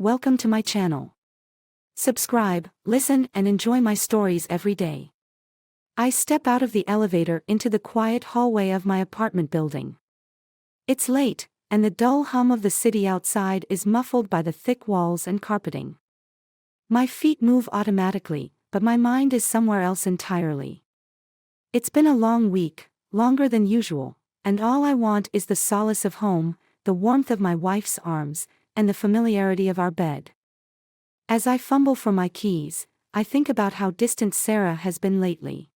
welcome to my channel. Subscribe, listen, and enjoy my stories every day. I step out of the elevator into the quiet hallway of my apartment building. It's late, and the dull hum of the city outside is muffled by the thick walls and carpeting. My feet move automatically, but my mind is somewhere else entirely. It's been a long week, longer than usual, and all I want is the solace of home, the warmth of my wife's arms, and the familiarity of our bed. As I fumble for my keys, I think about how distant Sarah has been lately.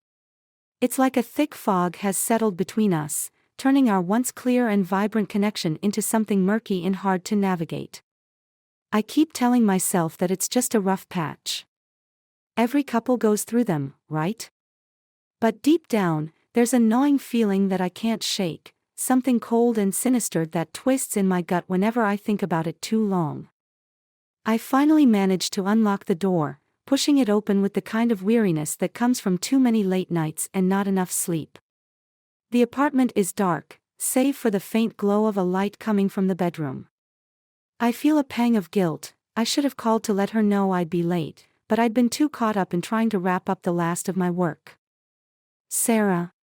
It's like a thick fog has settled between us, turning our once clear and vibrant connection into something murky and hard to navigate. I keep telling myself that it's just a rough patch. Every couple goes through them, right? But deep down, there's a gnawing feeling that I can't shake, something cold and sinister that twists in my gut whenever I think about it too long. I finally manage to unlock the door, pushing it open with the kind of weariness that comes from too many late nights and not enough sleep. The apartment is dark, save for the faint glow of a light coming from the bedroom. I feel a pang of guilt. I should have called to let her know I'd be late, but I'd been too caught up in trying to wrap up the last of my work. Sarah.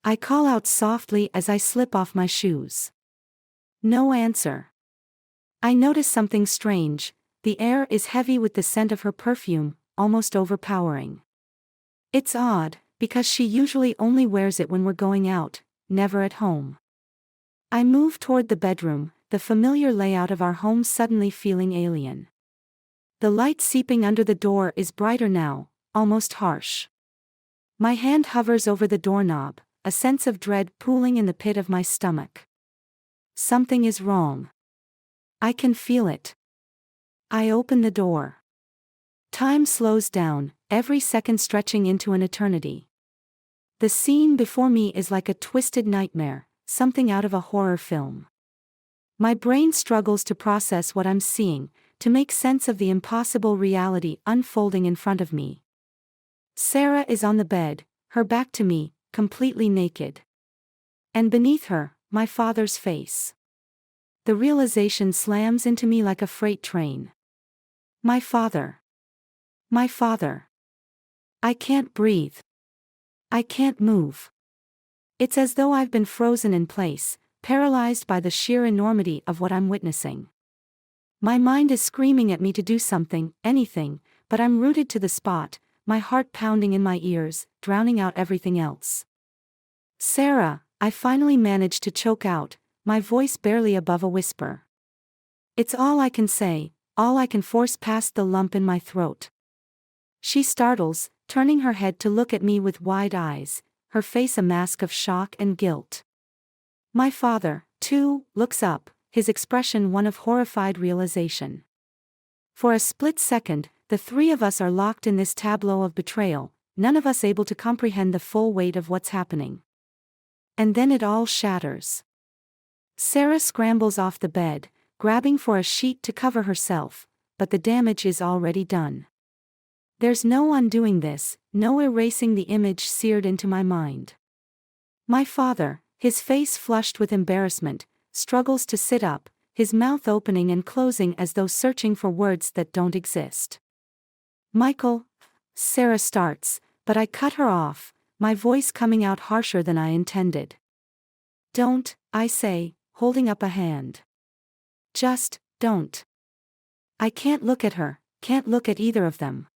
I call out softly as I slip off my shoes. No answer. I notice something strange. The air is heavy with the scent of her perfume, almost overpowering. It's odd, because she usually only wears it when we're going out, never at home. I move toward the bedroom, the familiar layout of our home suddenly feeling alien. The light seeping under the door is brighter now, almost harsh. My hand hovers over the doorknob, a sense of dread pooling in the pit of my stomach. Something is wrong. I can feel it. I open the door. Time slows down, every second stretching into an eternity. The scene before me is like a twisted nightmare, something out of a horror film. My brain struggles to process what I'm seeing, to make sense of the impossible reality unfolding in front of me. Sarah is on the bed, her back to me, completely naked. And beneath her, my father's face. The realization slams into me like a freight train. My father. My father. I can't breathe. I can't move. It's as though I've been frozen in place, paralyzed by the sheer enormity of what I'm witnessing. My mind is screaming at me to do something, anything, but I'm rooted to the spot, my heart pounding in my ears, drowning out everything else. Sarah, I finally manage to choke out, my voice barely above a whisper. It's all I can say, all I can force past the lump in my throat. She startles, turning her head to look at me with wide eyes, her face a mask of shock and guilt. My father, too, looks up, his expression one of horrified realization. For a split second, the three of us are locked in this tableau of betrayal, none of us able to comprehend the full weight of what's happening. And then it all shatters. Sarah scrambles off the bed, grabbing for a sheet to cover herself, but the damage is already done. There's no undoing this, no erasing the image seared into my mind. My father, his face flushed with embarrassment, struggles to sit up, his mouth opening and closing as though searching for words that don't exist. Michael, Sarah starts, but I cut her off, my voice coming out harsher than I intended. Don't, I say, holding up a hand. Just, don't. I can't look at her, can't look at either of them.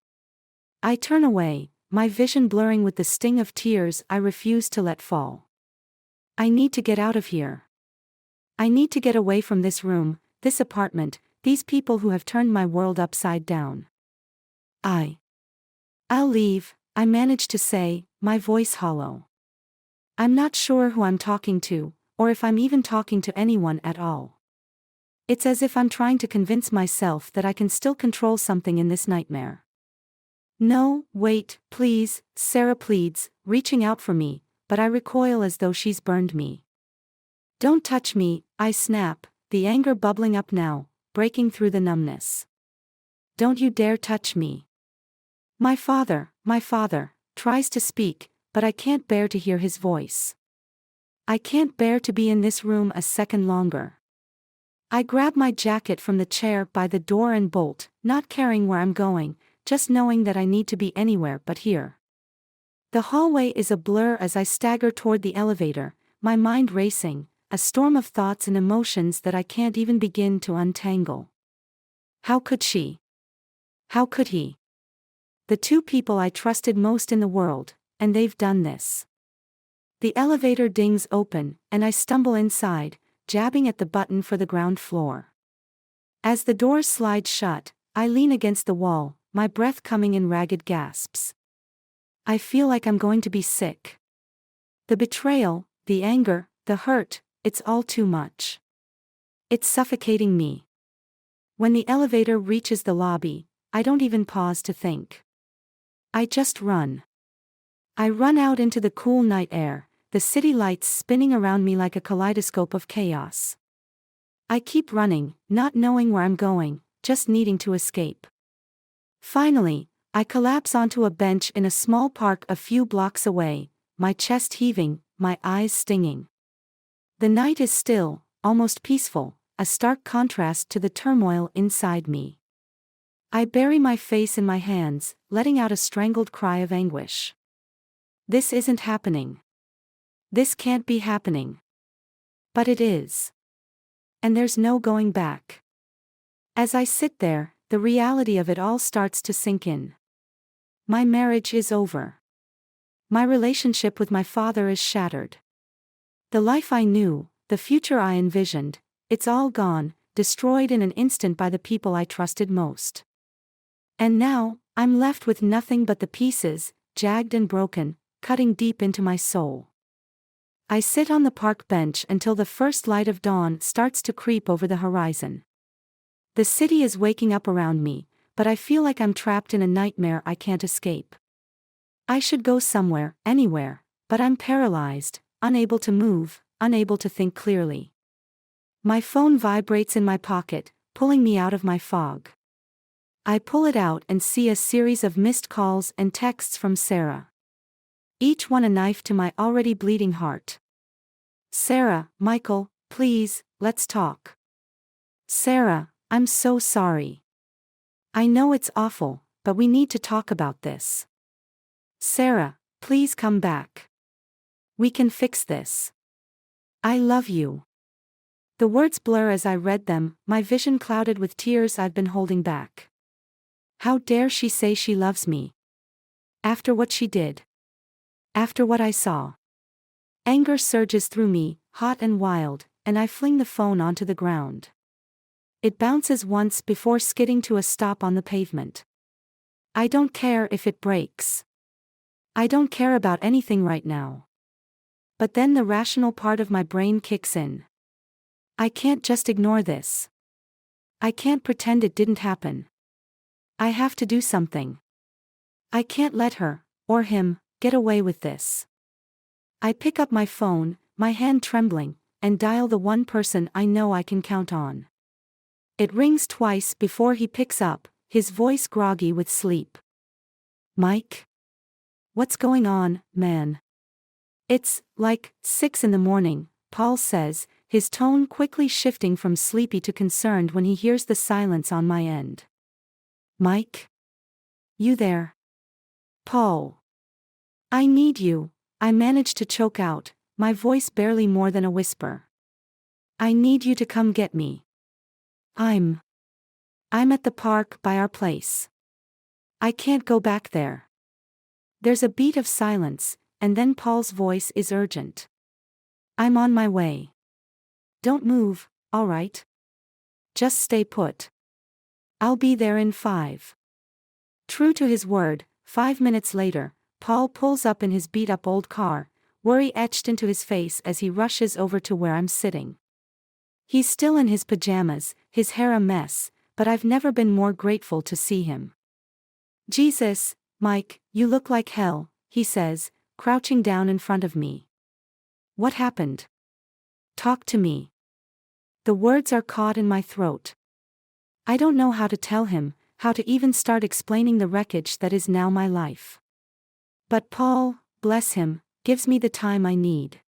I turn away, my vision blurring with the sting of tears I refuse to let fall. I need to get out of here. I need to get away from this room, this apartment, these people who have turned my world upside down. I'll leave, I manage to say, my voice hollow. I'm not sure who I'm talking to, or if I'm even talking to anyone at all. It's as if I'm trying to convince myself that I can still control something in this nightmare. No, wait, please, Sarah pleads, reaching out for me, but I recoil as though she's burned me. Don't touch me, I snap, the anger bubbling up now, breaking through the numbness. Don't you dare touch me. My father, tries to speak, but I can't bear to hear his voice. I can't bear to be in this room a second longer. I grab my jacket from the chair by the door and bolt, not caring where I'm going, just knowing that I need to be anywhere but here. The hallway is a blur as I stagger toward the elevator, my mind racing, a storm of thoughts and emotions that I can't even begin to untangle. How could she? How could he? The two people I trusted most in the world, and they've done this. The elevator dings open, and I stumble inside, jabbing at the button for the ground floor. As the doors slide shut, I lean against the wall, my breath coming in ragged gasps. I feel like I'm going to be sick. The betrayal, the anger, the hurt, it's all too much. It's suffocating me. When the elevator reaches the lobby, I don't even pause to think. I just run. I run out into the cool night air, the city lights spinning around me like a kaleidoscope of chaos. I keep running, not knowing where I'm going, just needing to escape. Finally, I collapse onto a bench in a small park a few blocks away, my chest heaving, my eyes stinging. The night is still, almost peaceful, a stark contrast to the turmoil inside me. I bury my face in my hands, letting out a strangled cry of anguish. This isn't happening. This can't be happening. But it is. And there's no going back. As I sit there, the reality of it all starts to sink in. My marriage is over. My relationship with my father is shattered. The life I knew, the future I envisioned, it's all gone, destroyed in an instant by the people I trusted most. And now, I'm left with nothing but the pieces, jagged and broken, cutting deep into my soul. I sit on the park bench until the first light of dawn starts to creep over the horizon. The city is waking up around me, but I feel like I'm trapped in a nightmare I can't escape. I should go somewhere, anywhere, but I'm paralyzed, unable to move, unable to think clearly. My phone vibrates in my pocket, pulling me out of my fog. I pull it out and see a series of missed calls and texts from Sarah. Each one a knife to my already bleeding heart. Sarah, Michael, please, let's talk. Sarah, I'm so sorry. I know it's awful, but we need to talk about this. Sarah, please come back. We can fix this. I love you. The words blur as I read them, my vision clouded with tears I've been holding back. How dare she say she loves me? After what she did. After what I saw. Anger surges through me, hot and wild, and I fling the phone onto the ground. It bounces once before skidding to a stop on the pavement. I don't care if it breaks. I don't care about anything right now. But then the rational part of my brain kicks in. I can't just ignore this. I can't pretend it didn't happen. I have to do something. I can't let her, or him, get away with this. I pick up my phone, my hand trembling, and dial the one person I know I can count on. It rings twice before he picks up, his voice groggy with sleep. Mike? What's going on, man? It's, like, 6 in the morning, Paul says, his tone quickly shifting from sleepy to concerned when he hears the silence on my end. Mike? You there? Paul. I need you, I manage to choke out, my voice barely more than a whisper. I need you to come get me. I'm at the park by our place. I can't go back there. There's a beat of silence, and then Paul's voice is urgent. I'm on my way. Don't move, all right? Just stay put. I'll be there in 5. True to his word, 5 minutes later, Paul pulls up in his beat-up old car, worry etched into his face as he rushes over to where I'm sitting. He's still in his pajamas, his hair a mess, but I've never been more grateful to see him. Jesus, Mike, you look like hell, he says, crouching down in front of me. What happened? Talk to me. The words are caught in my throat. I don't know how to tell him, how to even start explaining the wreckage that is now my life. But Paul, bless him, gives me the time I need.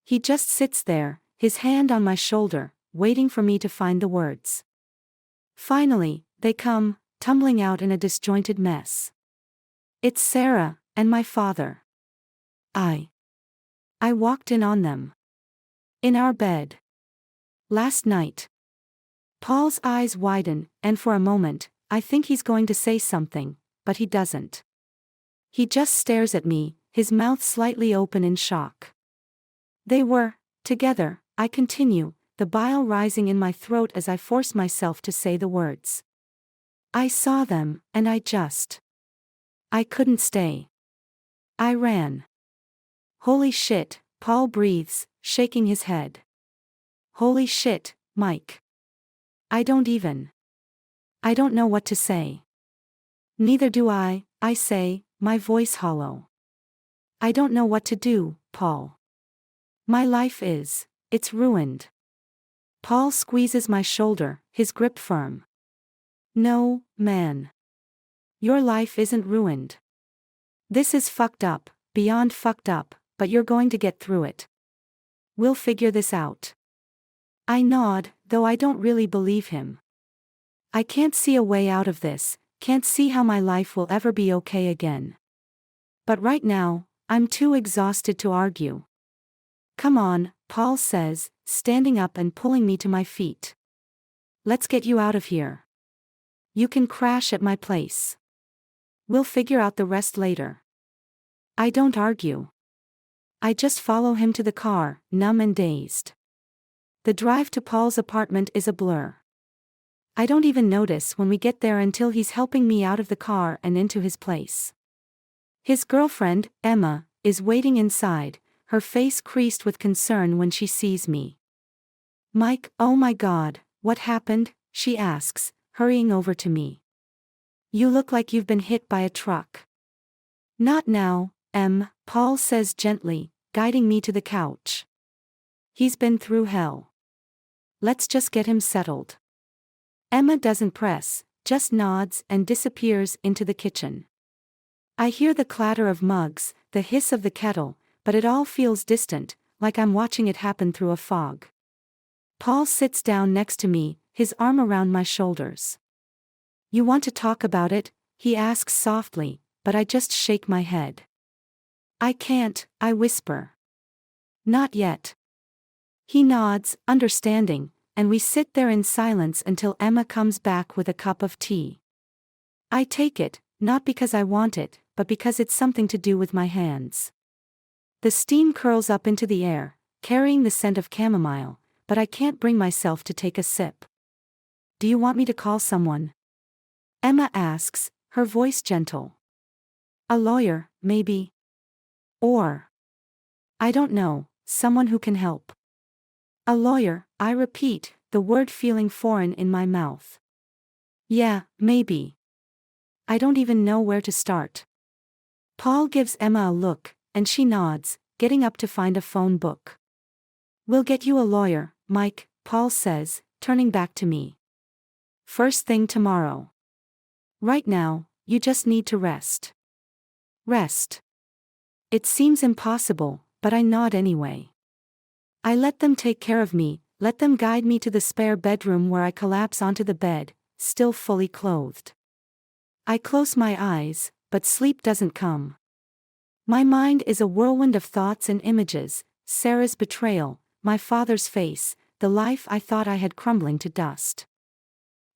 He just sits there, his hand on my shoulder, waiting for me to find the words. Finally, they come, tumbling out in a disjointed mess. It's Sarah, and my father. I walked in on them. In our bed. Last night. Paul's eyes widen, and for a moment, I think he's going to say something, but he doesn't. He just stares at me, his mouth slightly open in shock. They were together, I continue, the bile rising in my throat as I force myself to say the words. I saw them, and I couldn't stay. I ran. Holy shit, Paul breathes, shaking his head. Holy shit, Mike. I don't know what to say. Neither do I say, my voice hollow. I don't know what to do, Paul. My life it's ruined. Paul squeezes my shoulder, his grip firm. No, man. Your life isn't ruined. This is fucked up, beyond fucked up, but you're going to get through it. We'll figure this out. I nod, though I don't really believe him. I can't see a way out of this, can't see how my life will ever be okay again. But right now, I'm too exhausted to argue. Come on, Paul says, standing up and pulling me to my feet. Let's get you out of here. You can crash at my place. We'll figure out the rest later. I don't argue. I just follow him to the car, numb and dazed. The drive to Paul's apartment is a blur. I don't even notice when we get there until he's helping me out of the car and into his place. His girlfriend, Emma, is waiting inside, her face creased with concern when she sees me. Mike, oh my God, what happened? She asks, hurrying over to me. You look like you've been hit by a truck. Not now, Paul says gently, guiding me to the couch. He's been through hell. Let's just get him settled. Emma doesn't press, just nods and disappears into the kitchen. I hear the clatter of mugs, the hiss of the kettle, but it all feels distant, like I'm watching it happen through a fog. Paul sits down next to me, his arm around my shoulders. You want to talk about it? He asks softly, but I just shake my head. I can't, I whisper. Not yet. He nods, understanding, and we sit there in silence until Emma comes back with a cup of tea. I take it, not because I want it, but because it's something to do with my hands. The steam curls up into the air, carrying the scent of chamomile, but I can't bring myself to take a sip. Do you want me to call someone? Emma asks, her voice gentle. A lawyer, maybe? Or, I don't know, someone who can help. A lawyer, I repeat, the word feeling foreign in my mouth. Yeah, maybe. I don't even know where to start. Paul gives Emma a look, and she nods, getting up to find a phone book. We'll get you a lawyer, Mike, Paul says, turning back to me. First thing tomorrow. Right now, you just need to rest. Rest. It seems impossible, but I nod anyway. I let them take care of me, let them guide me to the spare bedroom where I collapse onto the bed, still fully clothed. I close my eyes, but sleep doesn't come. My mind is a whirlwind of thoughts and images, Sarah's betrayal, my father's face, the life I thought I had crumbling to dust.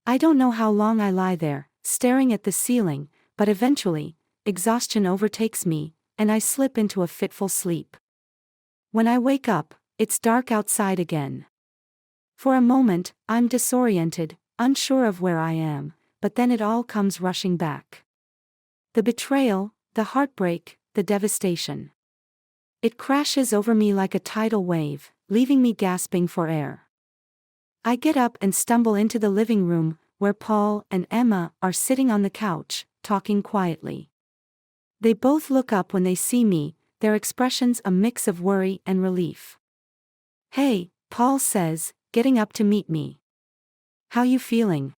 I don't know how long I lie there, staring at the ceiling, but eventually, exhaustion overtakes me, and I slip into a fitful sleep. When I wake up, it's dark outside again. For a moment, I'm disoriented, unsure of where I am, but then it all comes rushing back. The betrayal, the heartbreak, the devastation. It crashes over me like a tidal wave, leaving me gasping for air. I get up and stumble into the living room, where Paul and Emma are sitting on the couch, talking quietly. They both look up when they see me, their expressions a mix of worry and relief. Hey, Paul says, getting up to meet me. How you feeling?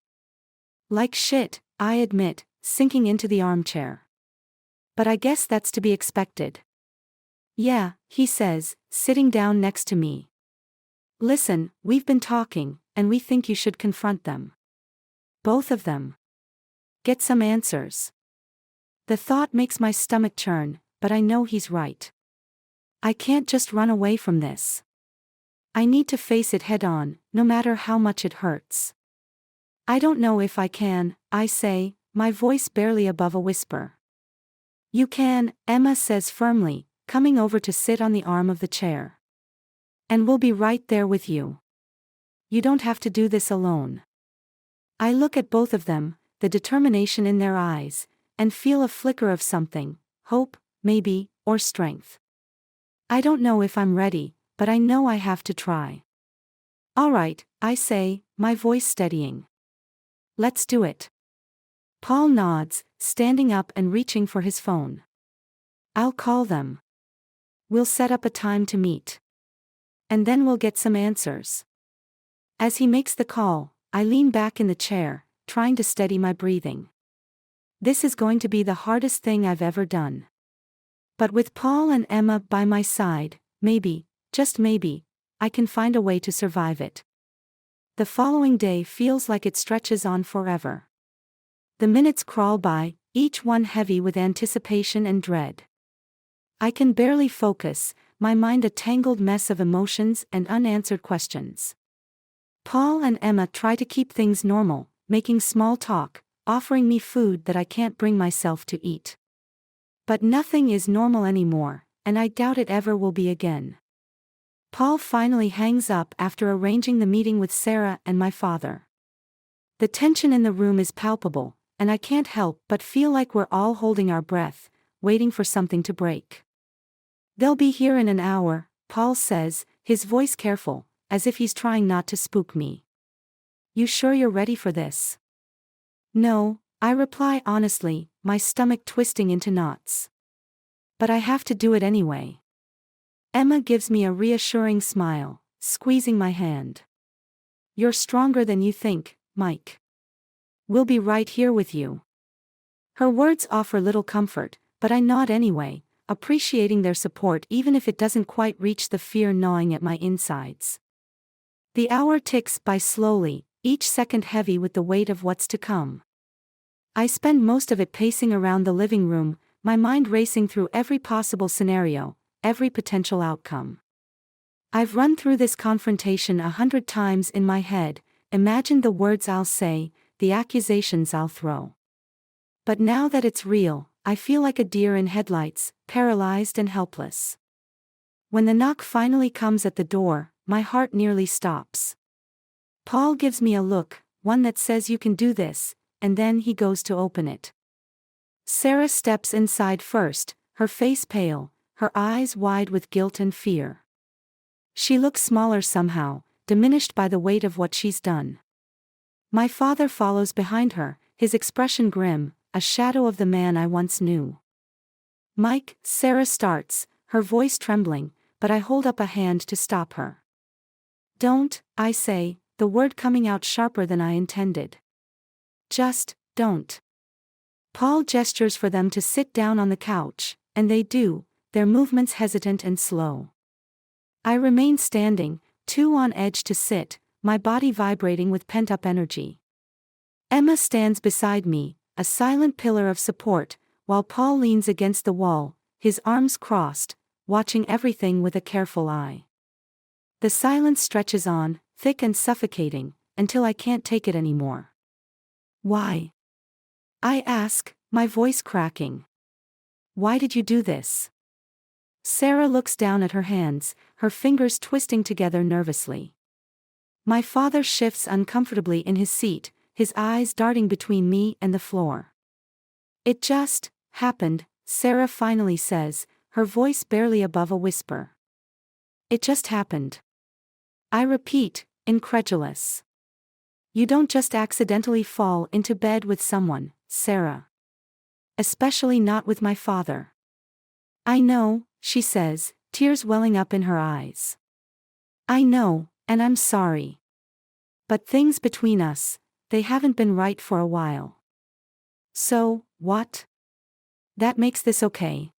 Like shit, I admit, sinking into the armchair. But I guess that's to be expected. Yeah, he says, sitting down next to me. Listen, we've been talking, and we think you should confront them. Both of them. Get some answers. The thought makes my stomach churn, but I know he's right. I can't just run away from this. I need to face it head on, no matter how much it hurts. I don't know if I can, I say, my voice barely above a whisper. You can, Emma says firmly, coming over to sit on the arm of the chair. And we'll be right there with you. You don't have to do this alone. I look at both of them, the determination in their eyes, and feel a flicker of something, hope, maybe, or strength. I don't know if I'm ready, but I know I have to try. All right, I say, my voice steadying. Let's do it. Paul nods, standing up and reaching for his phone. I'll call them. We'll set up a time to meet. And then we'll get some answers. As he makes the call, I lean back in the chair, trying to steady my breathing. This is going to be the hardest thing I've ever done. But with Paul and Emma by my side, maybe, just maybe, I can find a way to survive it. The following day feels like it stretches on forever. The minutes crawl by, each one heavy with anticipation and dread. I can barely focus, my mind a tangled mess of emotions and unanswered questions. Paul and Emma try to keep things normal, making small talk, offering me food that I can't bring myself to eat. But nothing is normal anymore, and I doubt it ever will be again. Paul finally hangs up after arranging the meeting with Sarah and my father. The tension in the room is palpable, and I can't help but feel like we're all holding our breath, waiting for something to break. They'll be here in an hour, Paul says, his voice careful, as if he's trying not to spook me. You sure you're ready for this? No, I reply honestly, my stomach twisting into knots. But I have to do it anyway. Emma gives me a reassuring smile, squeezing my hand. You're stronger than you think, Mike. We'll be right here with you. Her words offer little comfort, but I nod anyway, appreciating their support even if it doesn't quite reach the fear gnawing at my insides. The hour ticks by slowly, each second heavy with the weight of what's to come. I spend most of it pacing around the living room, my mind racing through every possible scenario, every potential outcome. I've run through this confrontation 100 times in my head, imagined the words I'll say, the accusations I'll throw. But now that it's real, I feel like a deer in headlights, paralyzed and helpless. When the knock finally comes at the door, my heart nearly stops. Paul gives me a look, one that says you can do this, and then he goes to open it. Sarah steps inside first, her face pale, her eyes wide with guilt and fear. She looks smaller somehow, diminished by the weight of what she's done. My father follows behind her, his expression grim, a shadow of the man I once knew. Mike, Sarah starts, her voice trembling, but I hold up a hand to stop her. Don't, I say, the word coming out sharper than I intended. Just, don't. Paul gestures for them to sit down on the couch, and they do, their movements hesitant and slow. I remain standing, too on edge to sit, my body vibrating with pent-up energy. Emma stands beside me, a silent pillar of support, while Paul leans against the wall, his arms crossed, watching everything with a careful eye. The silence stretches on, thick and suffocating, until I can't take it anymore. Why? I ask, my voice cracking. Why did you do this? Sarah looks down at her hands, her fingers twisting together nervously. My father shifts uncomfortably in his seat, his eyes darting between me and the floor. It just happened, Sarah finally says, her voice barely above a whisper. It just happened. I repeat, incredulous. You don't just accidentally fall into bed with someone, Sarah. Especially not with my father. I know, she says, tears welling up in her eyes. I know, and I'm sorry. But things between us, they haven't been right for a while. So, what? That makes this okay.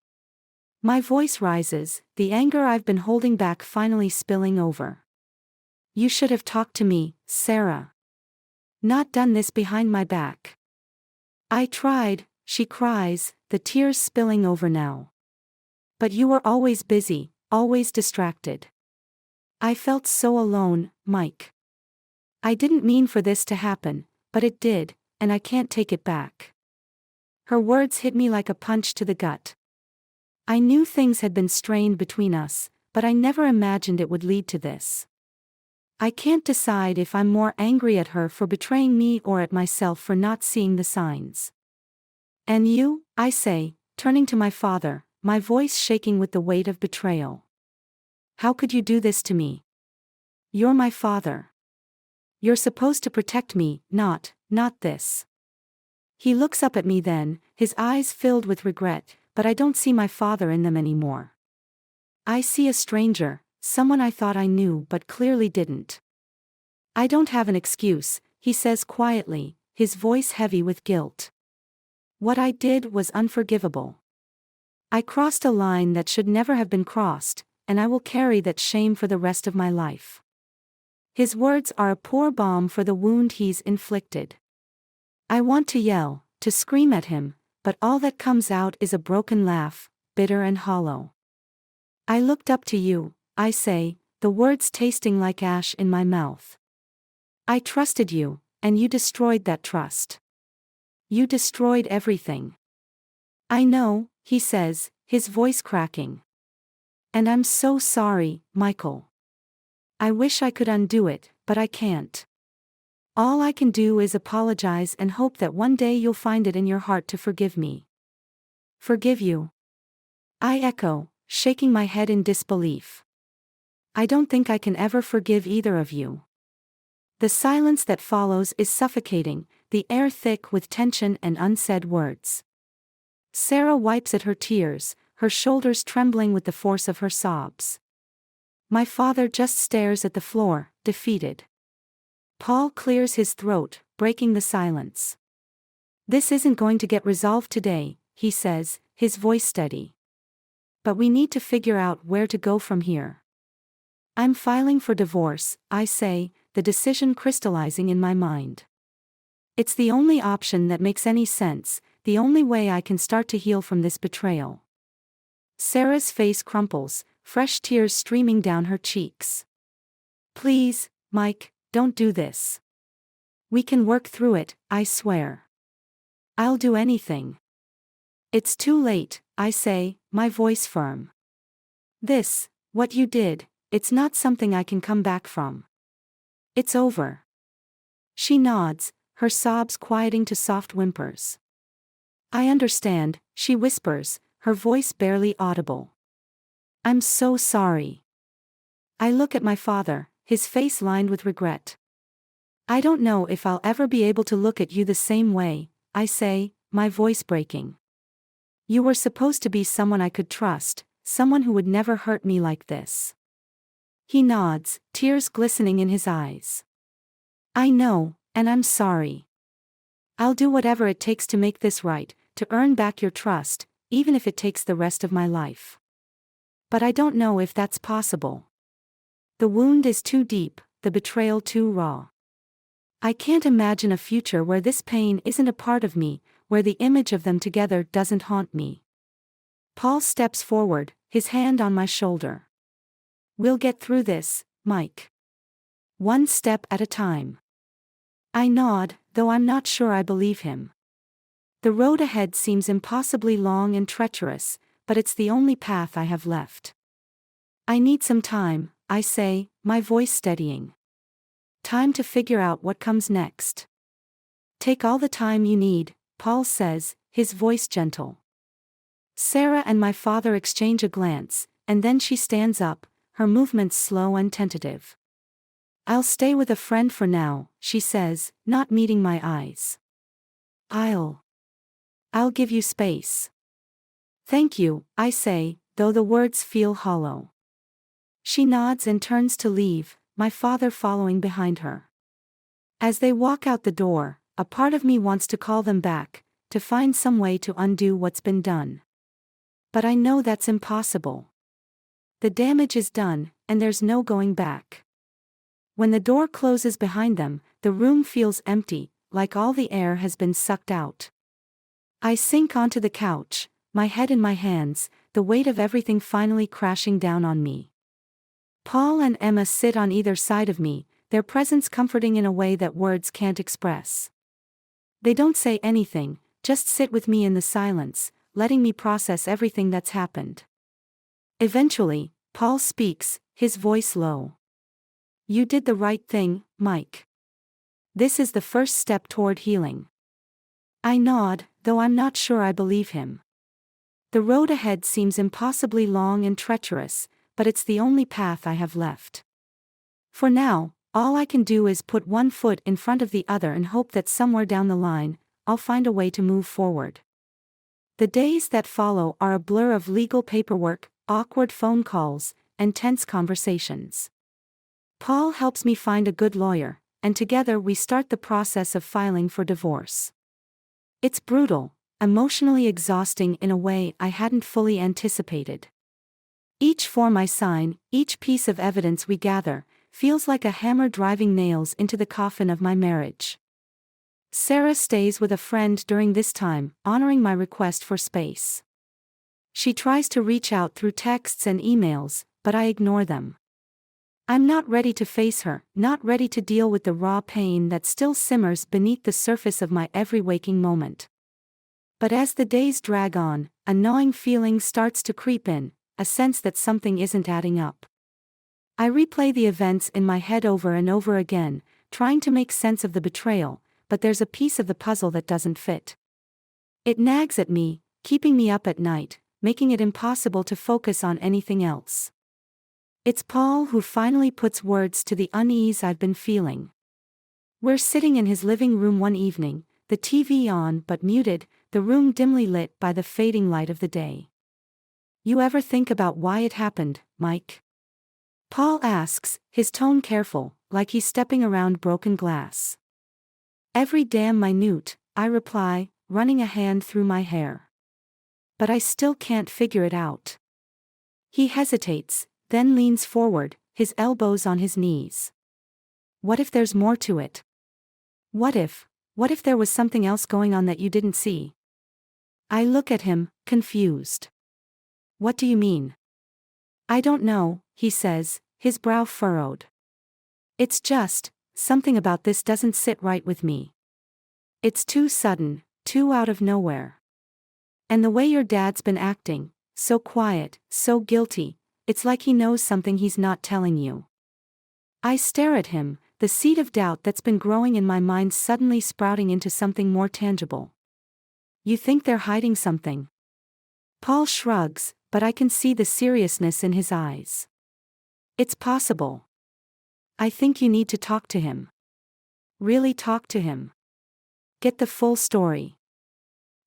My voice rises, the anger I've been holding back finally spilling over. You should have talked to me, Sarah. Not done this behind my back. I tried, she cries, the tears spilling over now. But you were always busy, always distracted. I felt so alone, Mike. I didn't mean for this to happen, but it did, and I can't take it back. Her words hit me like a punch to the gut. I knew things had been strained between us, but I never imagined it would lead to this. I can't decide if I'm more angry at her for betraying me or at myself for not seeing the signs. And you, I say, turning to my father, my voice shaking with the weight of betrayal. How could you do this to me? You're my father. You're supposed to protect me, not this. He looks up at me then, his eyes filled with regret, but I don't see my father in them anymore. I see a stranger, someone I thought I knew but clearly didn't. I don't have an excuse, he says quietly, his voice heavy with guilt. What I did was unforgivable. I crossed a line that should never have been crossed, and I will carry that shame for the rest of my life. His words are a poor balm for the wound he's inflicted. I want to yell, to scream at him, but all that comes out is a broken laugh, bitter and hollow. I looked up to you, I say, the words tasting like ash in my mouth. I trusted you, and you destroyed that trust. You destroyed everything. I know, he says, his voice cracking. And I'm so sorry, Michael. I wish I could undo it, but I can't. All I can do is apologize and hope that one day you'll find it in your heart to forgive me. Forgive you? I echo, shaking my head in disbelief. I don't think I can ever forgive either of you. The silence that follows is suffocating, the air thick with tension and unsaid words. Sarah wipes at her tears, her shoulders trembling with the force of her sobs. My father just stares at the floor, defeated. Paul clears his throat, breaking the silence. This isn't going to get resolved today, he says, his voice steady. But we need to figure out where to go from here. I'm filing for divorce, I say, the decision crystallizing in my mind. It's the only option that makes any sense, the only way I can start to heal from this betrayal. Sarah's face crumples, fresh tears streaming down her cheeks. Please, Mike, don't do this. We can work through it, I swear. I'll do anything. It's too late, I say, my voice firm. What you did, it's not something I can come back from. It's over. She nods, her sobs quieting to soft whimpers. I understand, she whispers, her voice barely audible. I'm so sorry. I look at my father, his face lined with regret. I don't know if I'll ever be able to look at you the same way, I say, my voice breaking. You were supposed to be someone I could trust, someone who would never hurt me like this. He nods, tears glistening in his eyes. I know, and I'm sorry. I'll do whatever it takes to make this right, to earn back your trust, even if it takes the rest of my life. But I don't know if that's possible. The wound is too deep, the betrayal too raw. I can't imagine a future where this pain isn't a part of me, where the image of them together doesn't haunt me. Paul steps forward, his hand on my shoulder. We'll get through this, Mike. One step at a time. I nod, though I'm not sure I believe him. The road ahead seems impossibly long and treacherous, but it's the only path I have left. I need some time, I say, my voice steadying. Time to figure out what comes next. Take all the time you need, Paul says, his voice gentle. Sarah and my father exchange a glance, and then she stands up, her movements slow and tentative. I'll stay with a friend for now, she says, not meeting my eyes. I'll give you space. Thank you, I say, though the words feel hollow. She nods and turns to leave, my father following behind her. As they walk out the door, a part of me wants to call them back, to find some way to undo what's been done. But I know that's impossible. The damage is done, and there's no going back. When the door closes behind them, the room feels empty, like all the air has been sucked out. I sink onto the couch, my head in my hands, the weight of everything finally crashing down on me. Paul and Emma sit on either side of me, their presence comforting in a way that words can't express. They don't say anything, just sit with me in the silence, letting me process everything that's happened. Eventually, Paul speaks, his voice low. "You did the right thing, Mike. This is the first step toward healing." I nod, though I'm not sure I believe him. The road ahead seems impossibly long and treacherous, but it's the only path I have left. For now, all I can do is put one foot in front of the other and hope that somewhere down the line, I'll find a way to move forward. The days that follow are a blur of legal paperwork, awkward phone calls, and tense conversations. Paul helps me find a good lawyer, and together we start the process of filing for divorce. It's brutal, emotionally exhausting in a way I hadn't fully anticipated. Each form I sign, each piece of evidence we gather, feels like a hammer driving nails into the coffin of my marriage. Sarah stays with a friend during this time, honoring my request for space. She tries to reach out through texts and emails, but I ignore them. I'm not ready to face her, not ready to deal with the raw pain that still simmers beneath the surface of my every waking moment. But as the days drag on, a gnawing feeling starts to creep in, a sense that something isn't adding up. I replay the events in my head over and over again, trying to make sense of the betrayal, but there's a piece of the puzzle that doesn't fit. It nags at me, keeping me up at night, making it impossible to focus on anything else. It's Paul who finally puts words to the unease I've been feeling. We're sitting in his living room one evening, the TV on but muted, the room dimly lit by the fading light of the day. "You ever think about why it happened, Mike?" Paul asks, his tone careful, like he's stepping around broken glass. "Every damn minute," I reply, running a hand through my hair. "But I still can't figure it out." He hesitates, then leans forward, his elbows on his knees. "What if there's more to it? What if there was something else going on that you didn't see?" I look at him, confused. "What do you mean?" "I don't know," he says, his brow furrowed. "It's just, something about this doesn't sit right with me. It's too sudden, too out of nowhere. And the way your dad's been acting, so quiet, so guilty, it's like he knows something he's not telling you." I stare at him, the seed of doubt that's been growing in my mind suddenly sprouting into something more tangible. "You think they're hiding something?" Paul shrugs, but I can see the seriousness in his eyes. "It's possible. I think you need to talk to him. Really talk to him. Get the full story."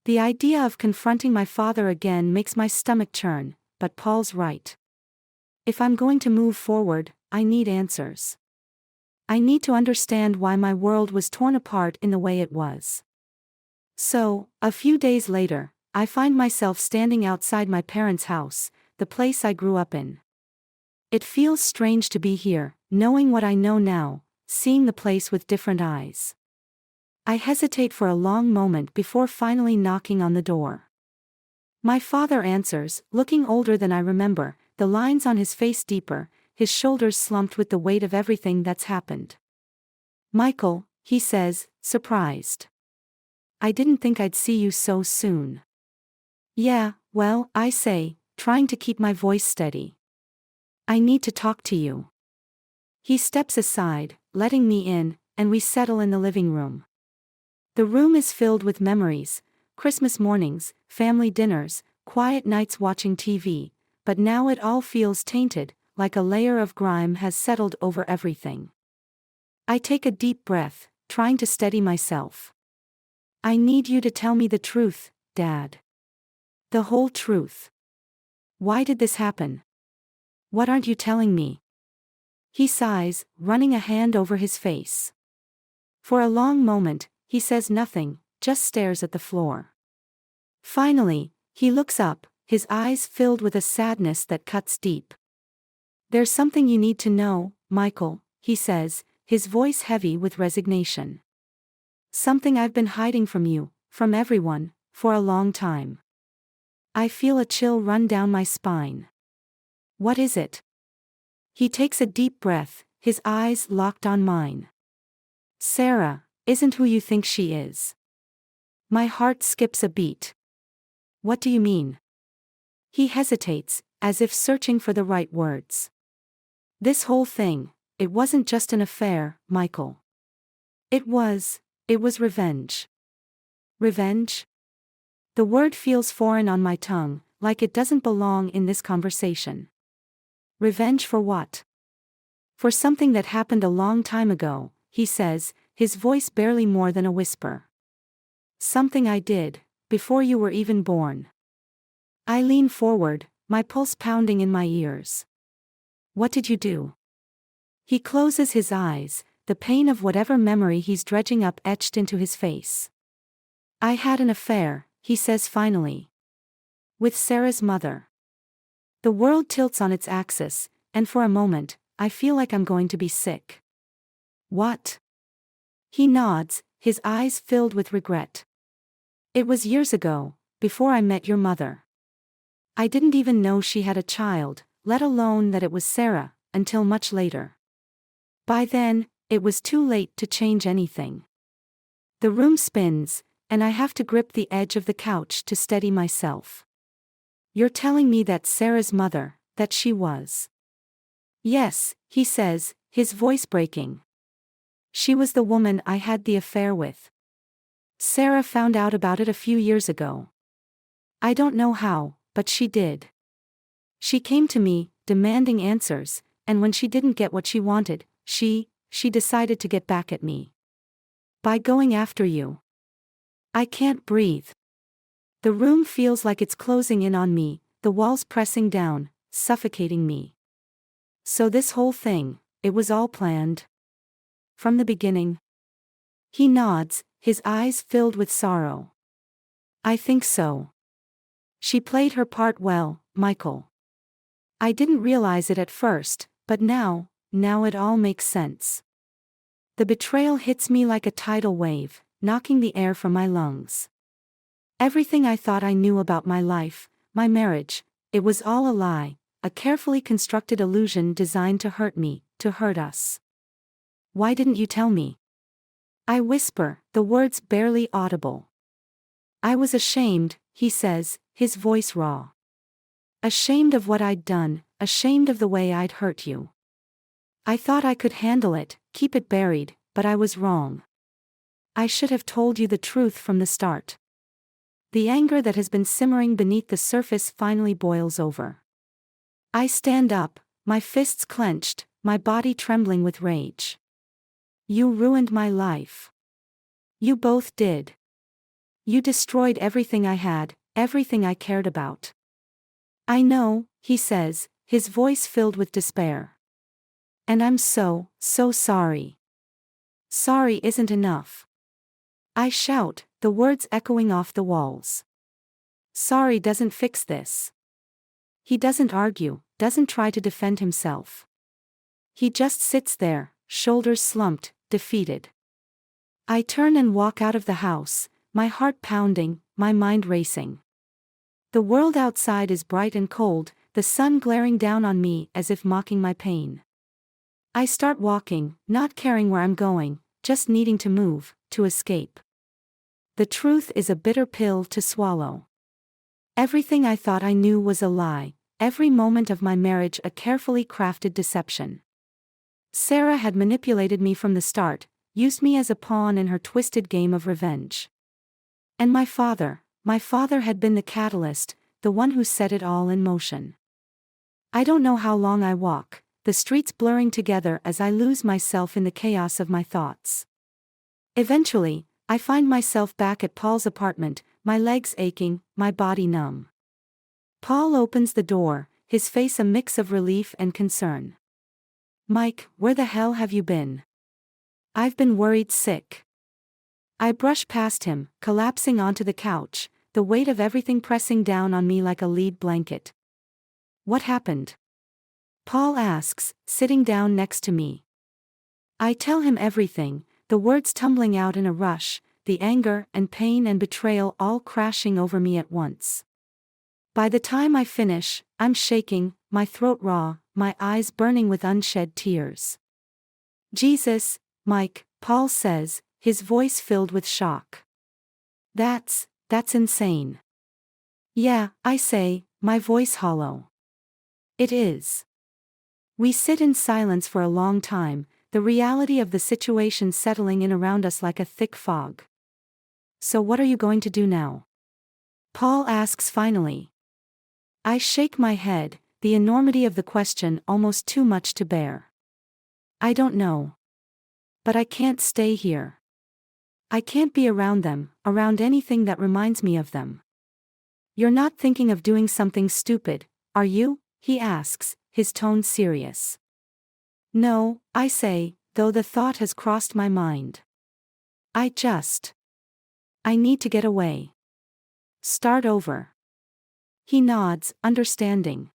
The idea of confronting my father again makes my stomach churn, but Paul's right. If I'm going to move forward, I need answers. I need to understand why my world was torn apart in the way it was. So, a few days later, I find myself standing outside my parents' house, the place I grew up in. It feels strange to be here, knowing what I know now, seeing the place with different eyes. I hesitate for a long moment before finally knocking on the door. My father answers, looking older than I remember, the lines on his face deeper, his shoulders slumped with the weight of everything that's happened. "Michael," he says, surprised. "I didn't think I'd see you so soon." "Yeah, well," I say, trying to keep my voice steady. "I need to talk to you." He steps aside, letting me in, and we settle in the living room. The room is filled with memories, Christmas mornings, family dinners, quiet nights watching TV, but now it all feels tainted, like a layer of grime has settled over everything. I take a deep breath, trying to steady myself. "I need you to tell me the truth, Dad. The whole truth. Why did this happen? What aren't you telling me?" He sighs, running a hand over his face. For a long moment, he says nothing, just stares at the floor. Finally, he looks up, his eyes filled with a sadness that cuts deep. "There's something you need to know, Michael," he says, his voice heavy with resignation. Something I've been hiding from you, from everyone, for a long time. I feel a chill run down my spine. What is it? He takes a deep breath, his eyes locked on mine. Sarah isn't who you think she is. My heart skips a beat. What do you mean? He hesitates, as if searching for the right words. This whole thing, it wasn't just an affair, Michael. It was revenge. Revenge? The word feels foreign on my tongue, like it doesn't belong in this conversation. Revenge for what? For something that happened a long time ago, he says, his voice barely more than a whisper. Something I did, before you were even born. I lean forward, my pulse pounding in my ears. What did you do? He closes his eyes, the pain of whatever memory he's dredging up etched into his face. I had an affair, he says finally. With Sarah's mother. The world tilts on its axis, and for a moment, I feel like I'm going to be sick. What? He nods, his eyes filled with regret. It was years ago, before I met your mother. I didn't even know she had a child, let alone that it was Sarah, until much later. By then, it was too late to change anything. The room spins, and I have to grip the edge of the couch to steady myself. You're telling me that Sarah's mother, that she was. Yes, he says, his voice breaking. She was the woman I had the affair with. Sarah found out about it a few years ago. I don't know how, but she did. She came to me, demanding answers, and when she didn't get what she wanted, she decided to get back at me. By going after you. I can't breathe. The room feels like it's closing in on me, the walls pressing down, suffocating me. So this whole thing, it was all planned. From the beginning. He nods, his eyes filled with sorrow. I think so. She played her part well, Michael. I didn't realize it at first, but now it all makes sense. The betrayal hits me like a tidal wave, knocking the air from my lungs. Everything I thought I knew about my life, my marriage, it was all a lie, a carefully constructed illusion designed to hurt me, to hurt us. Why didn't you tell me? I whisper, the words barely audible. I was ashamed, he says, his voice raw. Ashamed of what I'd done, ashamed of the way I'd hurt you. I thought I could handle it, keep it buried, but I was wrong. I should have told you the truth from the start. The anger that has been simmering beneath the surface finally boils over. I stand up, my fists clenched, my body trembling with rage. You ruined my life. You both did. You destroyed everything I had, everything I cared about. I know, he says, his voice filled with despair. And I'm so sorry. Sorry isn't enough. I shout, the words echoing off the walls. Sorry doesn't fix this. He doesn't argue, doesn't try to defend himself. He just sits there, shoulders slumped, defeated. I turn and walk out of the house, my heart pounding, my mind racing. The world outside is bright and cold, the sun glaring down on me as if mocking my pain. I start walking, not caring where I'm going, just needing to move, to escape. The truth is a bitter pill to swallow. Everything I thought I knew was a lie, every moment of my marriage a carefully crafted deception. Sarah had manipulated me from the start, used me as a pawn in her twisted game of revenge. And my father had been the catalyst, the one who set it all in motion. I don't know how long I walk, the streets blurring together as I lose myself in the chaos of my thoughts. Eventually, I find myself back at Paul's apartment, my legs aching, my body numb. Paul opens the door, his face a mix of relief and concern. Mike, where the hell have you been? I've been worried sick. I brush past him, collapsing onto the couch, the weight of everything pressing down on me like a lead blanket. What happened? Paul asks, sitting down next to me. I tell him everything, the words tumbling out in a rush, the anger and pain and betrayal all crashing over me at once. By the time I finish, I'm shaking, my throat raw, my eyes burning with unshed tears. Jesus, Mike, Paul says, his voice filled with shock. That's insane. Yeah, I say, my voice hollow. It is. We sit in silence for a long time, the reality of the situation settling in around us like a thick fog. So what are you going to do now? Paul asks finally. I shake my head, the enormity of the question almost too much to bear. I don't know. But I can't stay here. I can't be around them, around anything that reminds me of them. You're not thinking of doing something stupid, are you? He asks, his tone serious. No, I say, though the thought has crossed my mind. I need to get away. Start over. He nods, understanding.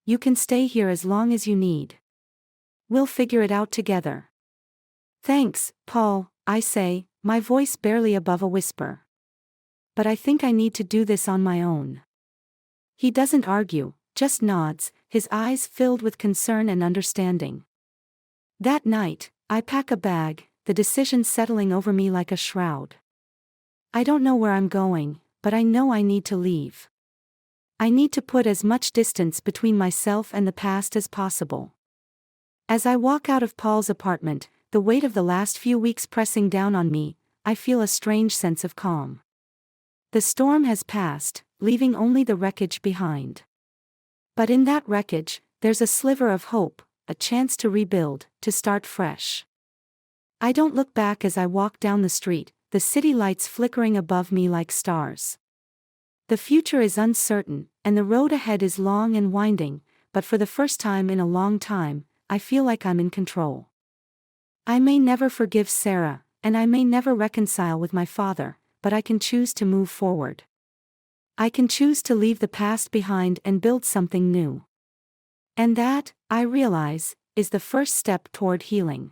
You can stay here as long as you need. We'll figure it out together. Thanks, Paul, I say, my voice barely above a whisper. But I think I need to do this on my own. He doesn't argue, just nods, his eyes filled with concern and understanding. That night, I pack a bag, the decision settling over me like a shroud. I don't know where I'm going, but I know I need to leave. I need to put as much distance between myself and the past as possible. As I walk out of Paul's apartment, the weight of the last few weeks pressing down on me, I feel a strange sense of calm. The storm has passed, leaving only the wreckage behind. But in that wreckage, there's a sliver of hope, a chance to rebuild, to start fresh. I don't look back as I walk down the street, the city lights flickering above me like stars. The future is uncertain, and the road ahead is long and winding, but for the first time in a long time, I feel like I'm in control. I may never forgive Sarah, and I may never reconcile with my father, but I can choose to move forward. I can choose to leave the past behind and build something new. And that, I realize, is the first step toward healing.